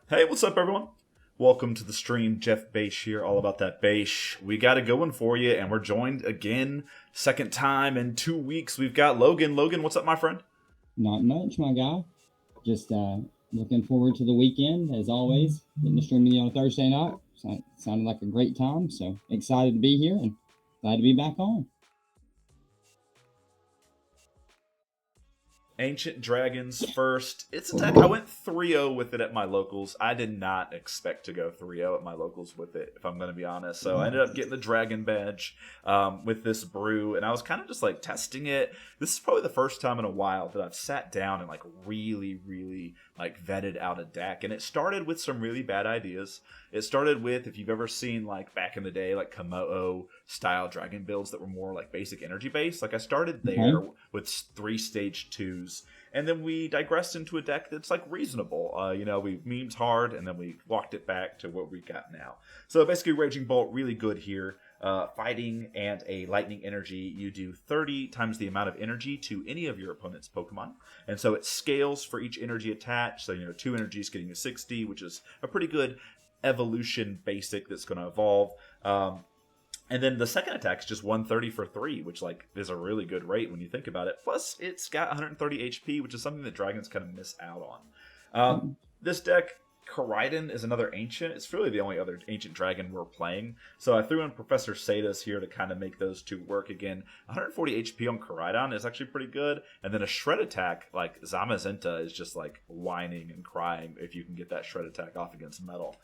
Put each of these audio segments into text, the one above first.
Hey, what's up, everyone? Welcome to the stream. Jeff Bache here, all about that Bache. We got a good one for you, and we're joined again, second time in 2 weeks. We've got Logan. Logan, what's up, my friend? Not much, my guy. Just looking forward to the weekend, as always. Getting to stream with you on a Thursday night. Sounded like a great time, so excited to be here and glad to be back on. Ancient Dragons first. It's a deck. I went 3-0 with it at my locals. I did not expect to go 3-0 at my locals with it, if I'm going to be honest. So I ended up getting the Dragon Badge with this brew, and I was kind of just like testing it. This is probably the first time in a while that I've sat down and like really like vetted out a deck. And it started with some really bad ideas. It started with, if you've ever seen like back in the day, like Komodo style dragon builds that were more like basic energy based. Like I started there with 3 stage 2s, and then we digressed into a deck that's like reasonable. We memed hard, and then we walked it back to what we got now. So basically, Raging Bolt really good here. Fighting and a lightning energy, you do 30 times the amount of energy to any of your opponent's Pokemon, and so it scales for each energy attached. So 2 energies getting you 60, which is a pretty good evolution basic that's going to evolve. And then the second attack is just 130 for 3, which like is a really good rate when you think about it. Plus, it's got 130 HP, which is something that dragons kind of miss out on. This deck, Koraidon, is another ancient. It's really the only other ancient dragon we're playing. So I threw in Professor Sadas here to kind of make those two work again. 140 HP on Koraidon is actually pretty good. And then a shred attack like Zamazenta is just like whining and crying if you can get that shred attack off against metal.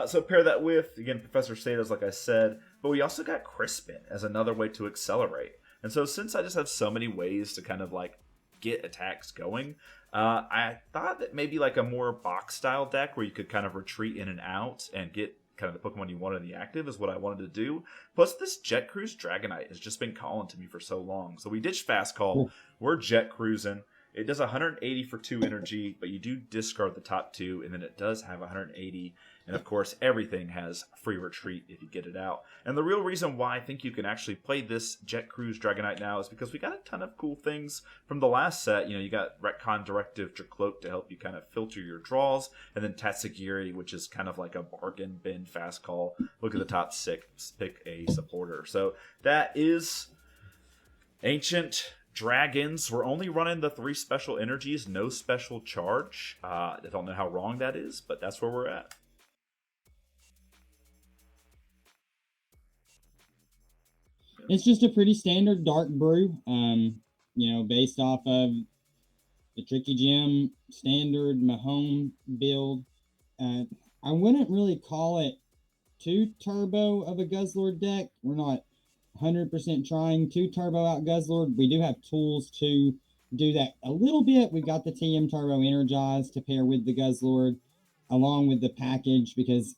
So pair that with, again, Professor Sadas, like I said, but we also got Crispin as another way to accelerate. And so since I just have so many ways to kind of like get attacks going, I thought that maybe like a more box style deck where you could kind of retreat in and out and get kind of the Pokemon you want in the active is what I wanted to do. Plus, this Jet Cruise Dragonite has just been calling to me for so long. So we ditched Fast Call. We're Jet Cruising. It does 180 for 2 energy, but you do discard the top 2, and then it does have 180. And of course, everything has free retreat if you get it out. And the real reason why I think you can actually play this Jet Cruise Dragonite now is because we got a ton of cool things from the last set. You got Retcon Directive Dracloak to help you kind of filter your draws, and then Tatsugiri, which is kind of like a bargain bin fast call. Look at the top 6, pick a supporter. So that is Ancient Dragons. We're only running the 3 special energies, no special charge. I don't know how wrong that is, but that's where we're at. It's just a pretty standard dark brew, based off of the Tricky Gem standard Mahone build. I wouldn't really call it too turbo of a Guzzlord deck. We're not 100% trying to turbo out Guzzlord. We do have tools to do that a little bit. We've got the TM Turbo Energize to pair with the Guzzlord along with the package because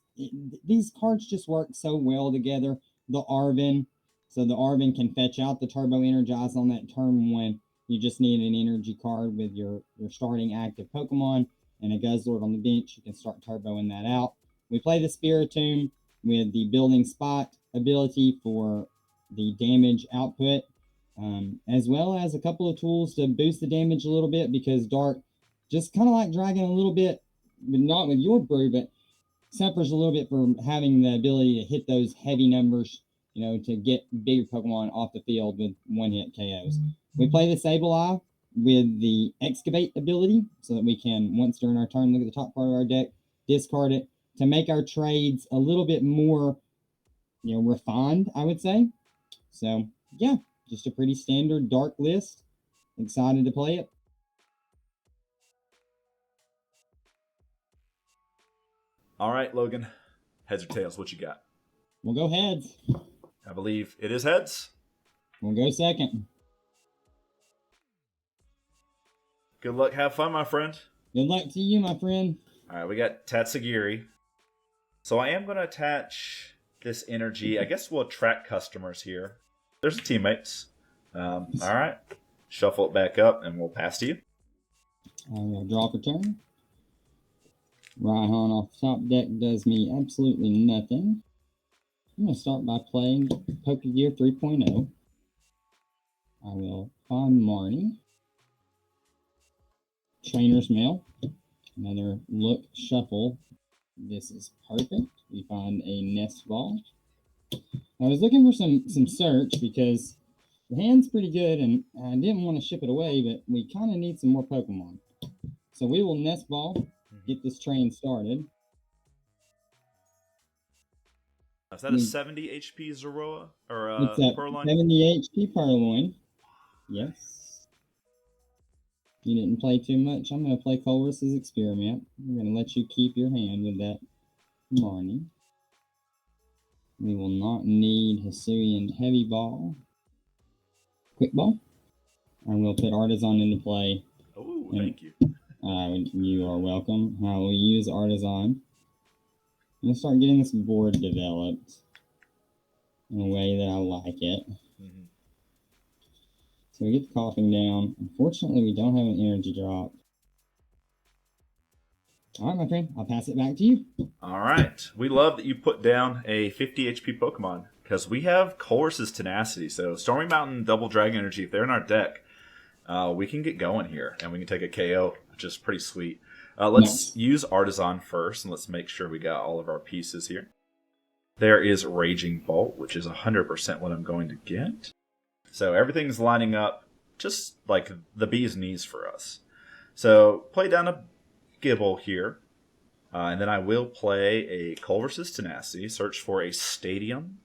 these cards just work so well together. The Arven, so the Arven can fetch out the Turbo Energize on that turn when you just need an energy card with your starting active Pokemon and a Guzzlord on the bench. You can start turboing that out. We play the Spiritomb with the Building Spot ability for the damage output, as well as a couple of tools to boost the damage a little bit because Dark, just kind of like Dragon a little bit, but not with your brew, but suffers a little bit for having the ability to hit those heavy numbers, to get bigger Pokemon off the field with one-hit KOs. We play the Sableye with the Excavate ability so that we can, once during our turn, look at the top part of our deck, discard it to make our trades a little bit more, refined, I would say. So, yeah, just a pretty standard dark list. Excited to play it. All right, Logan. Heads or tails? What you got? We'll go heads. I believe it is heads. We'll go second. Good luck. Have fun, my friend. Good luck to you, my friend. All right, we got Tatsugiri. So I am going to attach this energy. I guess we'll attract customers here. There's teammates. All right. Shuffle it back up, and we'll pass to you. I will draw for turn. Raihan off the top deck does me absolutely nothing. I'm going to start by playing Pokegear 3.0. I will find Marnie. Trainer's Mail. Another look shuffle. This is perfect. We find a nest ball. I was looking for some search because the hand's pretty good, and I didn't want to ship it away, but we kind of need some more Pokemon. So we will nest ball, get this train started. Is that a 70 HP Zoroa? Or It's a Purloin? 70 HP Purloin. Yes. You didn't play too much. I'm going to play Colress's Experiment. I'm going to let you keep your hand with that Marnie. We will not need Hisuian Heavy Ball. Quick Ball. And we'll put Artisan into play. Oh, thank you. You are welcome. I will use Artisan. I'm going to start getting this board developed in a way that I like it. Mm-hmm. So we get the coughing down. Unfortunately, we don't have an energy drop. All right, my friend. I'll pass it back to you. All right. We love that you put down a 50 HP Pokemon because we have Colress's Tenacity. So Stormy Mountain, Double Dragon Energy, if they're in our deck, we can get going here and we can take a KO, which is pretty sweet. Let's use Artisan first and let's make sure we got all of our pieces here. There is Raging Bolt, which is 100% what I'm going to get. So everything's lining up just like the bee's knees for us. So play down a Gibble here. And then I will play a Colress's Tenacity, search for a Stadium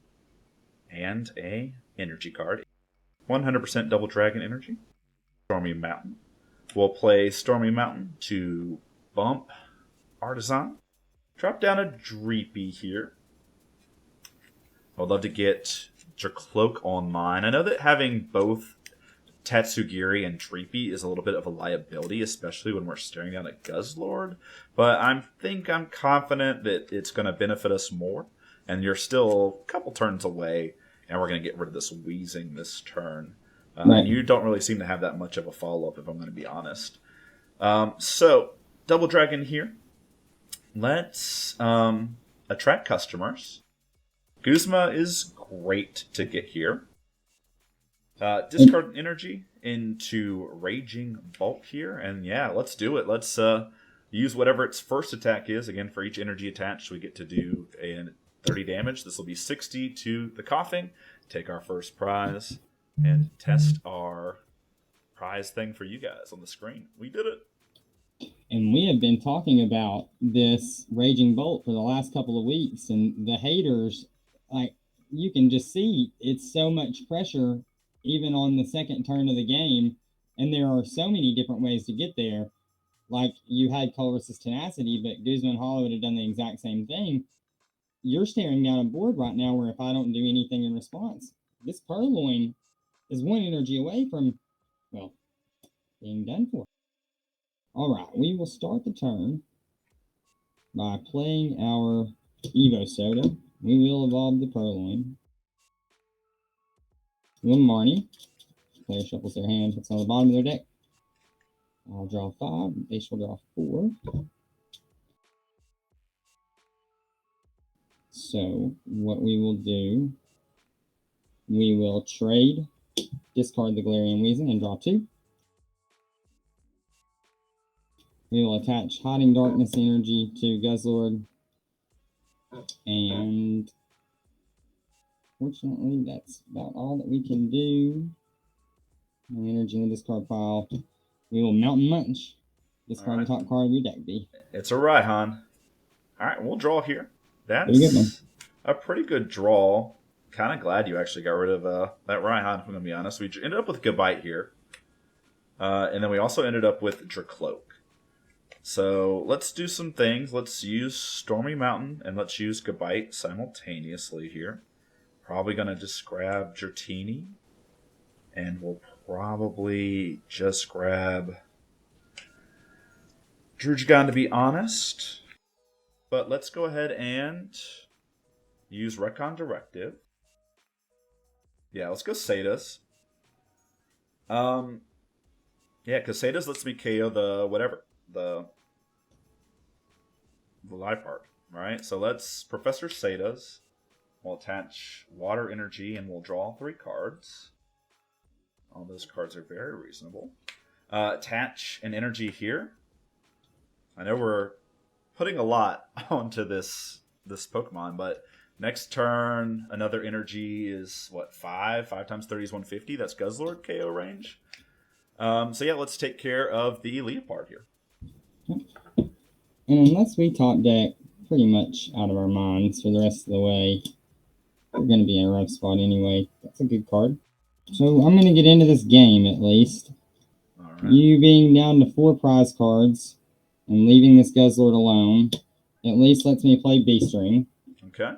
and a energy card. 100% Double Dragon Energy. Stormy Mountain. We'll play Stormy Mountain to bump Artisan. Drop down a Dreepy here. I would love to get Jercloak online. I know that having both Tatsugiri and Dreepy is a little bit of a liability, especially when we're staring down a Guzzlord. But I'm confident that it's going to benefit us more. And you're still a couple turns away, and we're going to get rid of this Wheezing this turn. And you don't really seem to have that much of a follow-up, if I'm going to be honest. So, Double Dragon here. Let's attract customers. Guzma is great to get here. Discard energy into Raging Bolt here. And yeah, let's do it. Let's use whatever its first attack is. Again, for each energy attached, we get to do 30 damage. This will be 60 to the coughing. Take our first prize and test our prize thing for you guys on the screen. We did it. And we have been talking about this Raging Bolt for the last couple of weeks. And the haters, like, you can just see it's so much pressure even on the second turn of the game, and there are so many different ways to get there. Like, you had Colress's Tenacity, but Guzman Hollow would have done the exact same thing. You're staring down a board right now where if I don't do anything in response, this Purloin is one energy away from, well, being done for. All right, we will start the turn by playing our Evo Soda. We will evolve the Purloin. One Marnie. Player shuffles their hand, puts it on the bottom of their deck. I'll draw 5. They shall draw 4. So, what we will do, we will trade, discard the Galarian Weezing, and draw 2. We will attach Hiding Darkness Energy to Guzzlord. And fortunately, that's about all that we can do. No energy in the discard pile. We will Mountain Munch. Discard the top card of your deck, B. It's a Raihan. Alright, we'll draw here. That's a pretty good draw. Kind of glad you actually got rid of that Raihan, if I'm going to be honest. We ended up with Gabite here. And then we also ended up with Jercloak. So let's do some things. Let's use Stormy Mountain and let's use Gabite simultaneously here. Probably going to just grab Dratini. And we'll probably just grab Drujagon, to be honest. But let's go ahead and use Recon Directive. Yeah, let's go Sadas. Yeah, because Sadas lets me KO the live part, right? So let's Professor Sadas. We'll attach Water Energy and we'll draw 3 cards. All those cards are very reasonable. Attach an energy here. I know we're putting a lot onto this Pokemon, but next turn, another energy is what, 5? 5 times 30 is 150. That's Guzzlord KO range. So yeah, let's take care of the Leopard here. And unless we top deck pretty much out of our minds for the rest of the way, we're going to be in a rough spot anyway. That's a good card. So I'm going to get into this game at least. All right. You being down to 4 prize cards and leaving this Guzzlord alone at least lets me play Beast Ring. Okay.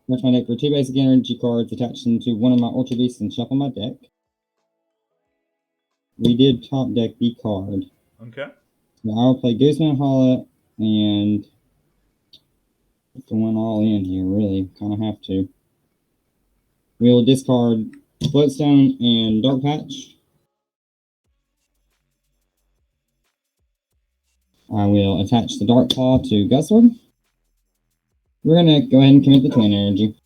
Search my deck for 2 basic energy cards, attach them to one of my Ultra Beasts, and shuffle my deck. We did top deck the card. Okay. So I'll play Guzman Holla and going all in here, really. Kind of have to. We'll discard Floatstone and Dark Patch. I will attach the Dark Claw to Guzzlord. We're going to go ahead and commit the Twin Energy.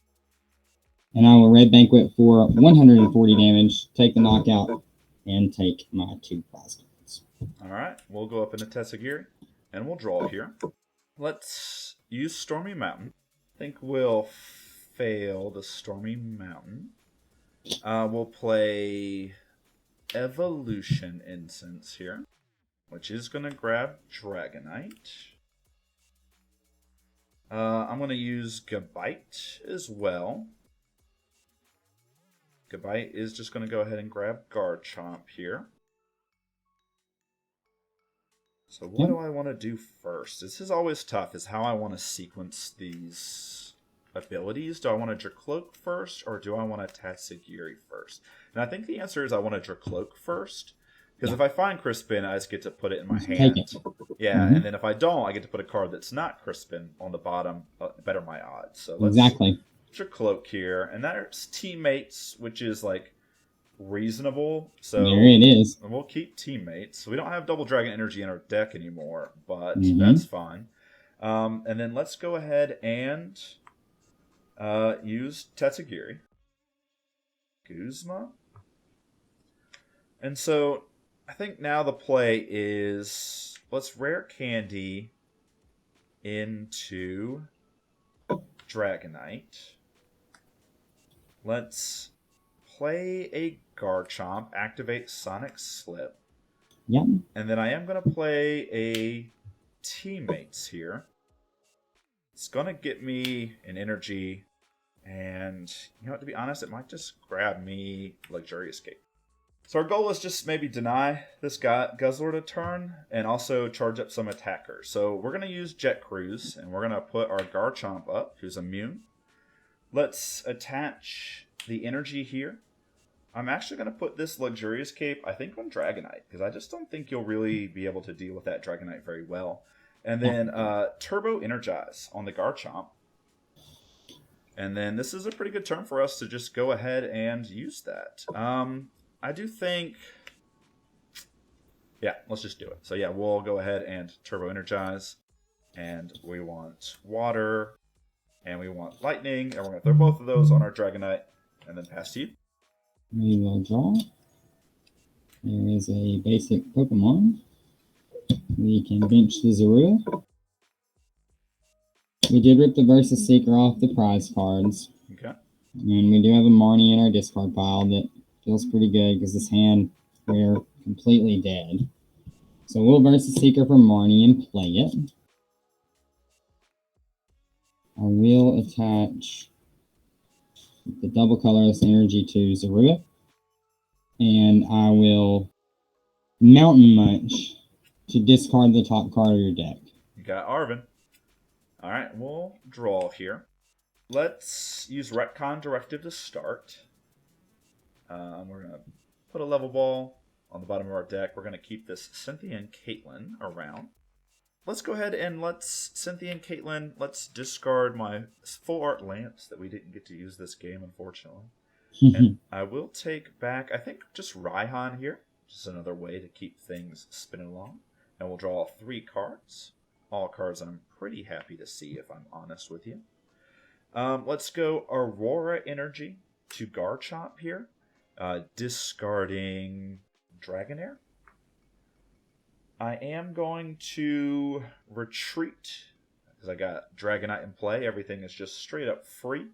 And I will Red Banquet for 140 damage, take the knockout, and take my 2 prize cards. Alright, we'll go up into Tessagiri, and we'll draw here. Let's use Stormy Mountain. I think we'll fail the Stormy Mountain. We'll play Evolution Incense here, which is going to grab Dragonite. I'm going to use Gabite as well. Gabite is just going to go ahead and grab Garchomp here. So what do I want to do first? This is always tough, is how I want to sequence these abilities. Do I want to Dracloak first, or do I want to Tatsugiri first? And I think the answer is I want to Dracloak first. Because if I find Crispin, I just get to put it in my hand. Yeah, and then if I don't, I get to put a card that's not Crispin on the bottom, better my odds. So let's Dracloak here. And there's Teammates, which is like reasonable. So there it is. We'll keep Teammates. We don't have Double Dragon Energy in our deck anymore, but that's fine. And then let's go ahead and use Tatsugiri. Guzma. And so I think now the play is let's Rare Candy into Dragonite. Let's play a Garchomp, activate Sonic Slip. Yep. And then I am going to play a Teammates here. It's going to get me an energy, and you know, to be honest, it might just grab me Luxurious Cape. So our goal is just maybe deny this guy Guzzlord a turn and also charge up some attackers. So we're going to use Jet Cruise, and we're going to put our Garchomp up, who's immune. Let's attach the energy here. I'm actually going to put this Luxurious Cape, I think, on Dragonite, because I just don't think you'll really be able to deal with that Dragonite very well. And then Turbo Energize on the Garchomp. And then this is a pretty good turn for us to just go ahead and use that. I do think... Yeah, let's just do it. So yeah, we'll go ahead and Turbo Energize. And we want Water. And we want Lightning. And we're going to throw both of those on our Dragonite. And then pass to you. We will draw. There is a basic Pokemon. We can bench the Zorua. We did rip the Versus Seeker off the prize cards. Okay. And we do have a Marnie in our discard pile that feels pretty good because this hand, we're completely dead. So we'll Versus Seeker for Marnie and play it. I will attach the double colorless energy to Zorua. And I will Mountain Munch to discard the top card of your deck. You got Arven. Alright, we'll draw here. Let's use Retcon Directive to start. We're going to put a level ball on the bottom of our deck. We're going to keep this Cynthia and Caitlin around. Let's go ahead and Cynthia and Caitlin, let's discard my Full Art Lamps that we didn't get to use this game, unfortunately. And I will take back, I think, just Raihan here. Just another way to keep things spinning along. And we'll draw 3 cards. All cards I'm pretty happy to see, if I'm honest with you. Let's go Aurora Energy to Garchomp here. Discarding Dragonair. I am going to retreat because I got Dragonite in play. Everything is just straight up free.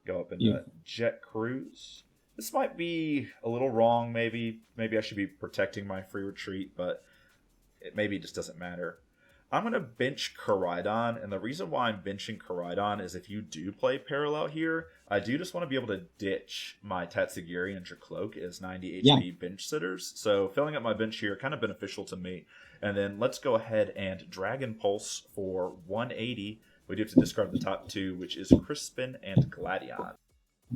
Go up into Jet Cruise. This might be a little wrong, maybe. Maybe I should be protecting my free retreat, but maybe it just doesn't matter. I'm going to bench Koraidon, and the reason why I'm benching Koraidon is if you do play Parallel here, I do just want to be able to ditch my Tatsugiri and Dracloak as 90 HP bench sitters. So filling up my bench here, kind of beneficial to me. And then let's go ahead and Dragon Pulse for 180. We do have to discard the top two, which is Crispin and Gladion.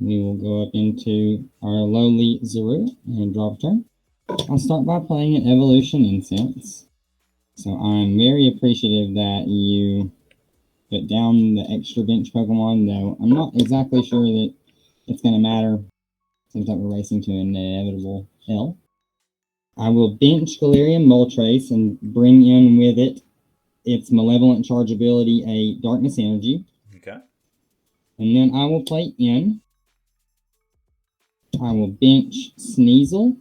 We will go up into our lowly Zero and draw a turn. I'll start by playing an Evolution Incense. So I'm very appreciative that you put down the extra bench Pokemon, though I'm not exactly sure that it's going to matter. Seems like we're racing to an inevitable L. I will bench Galarian Moltres and bring in with it its Malevolent Charge ability, a Darkness Energy. Okay. And then I will play in. I will bench Sneasel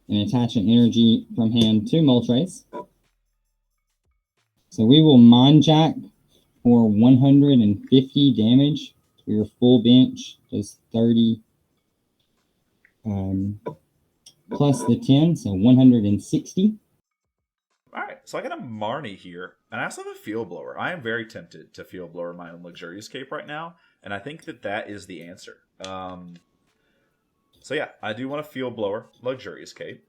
and attach an energy from hand to Moltres. So we will Mind Jack for 150 damage. Your full bench is 30 plus the 10, so 160. Alright, so I got a Marnie here, and I also have a Field Blower. I am very tempted to Field Blower my own Luxurious Cape right now, and I think that that is the answer. So yeah, I do want a Field Blower Luxurious Cape.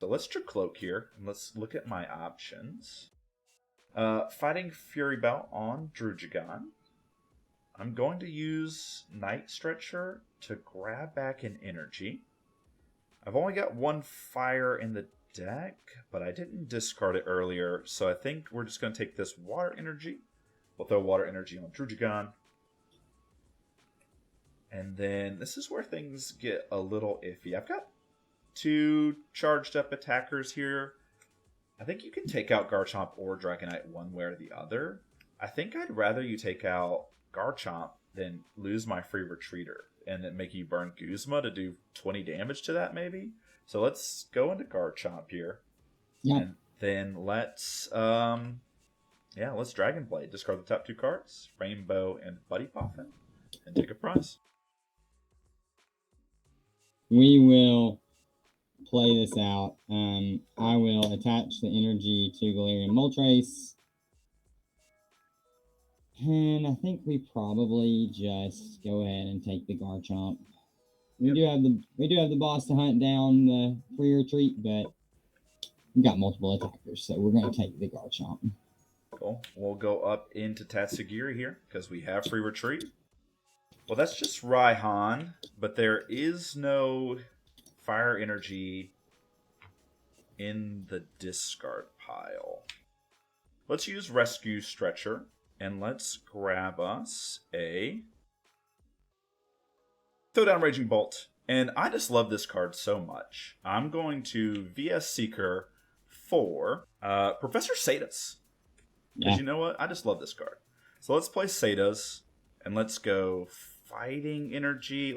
So let's Dracloak here, and let's look at my options. Fighting Fury Belt on Drugigon. I'm going to use Night Stretcher to grab back an energy. I've only got one fire in the deck, but I didn't discard it earlier, so I think we're just going to take this water energy. We'll throw water energy on Drugigon. And then this is where things get a little iffy. I've got two charged up attackers here. I think you can take out Garchomp or Dragonite one way or the other. I think I'd rather you take out Garchomp than lose my free retreater and then make you burn Guzma to do 20 damage to that maybe. So let's go into Garchomp here. Yeah. And then let's Dragon Blade. Discard the top two cards, Rainbow and Buddy Poffin, and take a prize. We will play this out. I will attach the energy to Galarian Moltres. And I think we probably just go ahead and take the Garchomp. We do have the boss to hunt down the free retreat, but we've got multiple attackers, so we're gonna take the Garchomp. Cool. We'll go up into Tatsugiri here because we have free retreat. Well, that's just Raihan, but there is no fire energy in the discard pile. Let's use Rescue Stretcher, and let's grab us a throw down Raging Bolt. And I just love this card so much. I'm going to VS Seeker for Professor Sadus. Because you know what? I just love this card. So let's play Sadus, and let's go Fighting Energy.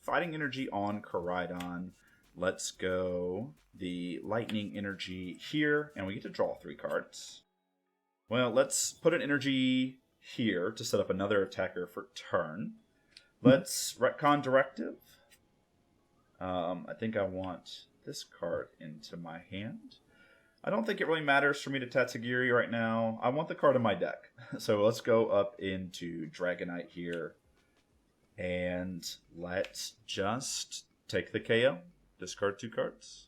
Fighting Energy on Koraidon. Let's go the Lightning Energy here, and we get to draw 3 cards. Well, let's put an energy here to set up another attacker for turn. Let's Retcon Directive. I think I want this card into my hand. I don't think it really matters for me to Tatsugiri right now. I want the card in my deck. So let's go up into Dragonite here. And let's just take the KO. Discard 2 cards.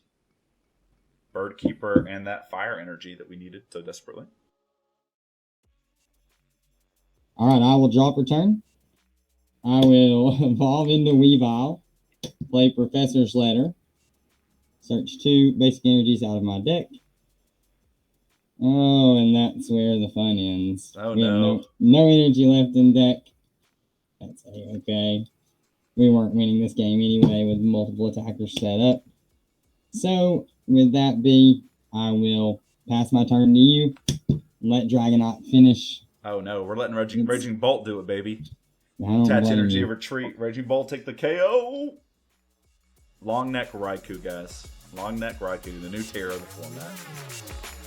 Bird Keeper and that fire energy that we needed so desperately. Alright, I will drop return. I will evolve into Weavile. Play Professor's Letter. Search 2 basic energies out of my deck. Oh, and that's where the fun ends. Oh, we have no. No energy left in deck. That's okay. We weren't winning this game anyway with multiple attackers set up. So, with that be, I will pass my turn to you. Let Dragonite finish. Oh no, we're letting Raging Bolt do it, baby. Attach energy, retreat. Raging Bolt, take the KO. Long neck Raikou, guys. Long neck Raikou, the new Terra of the format.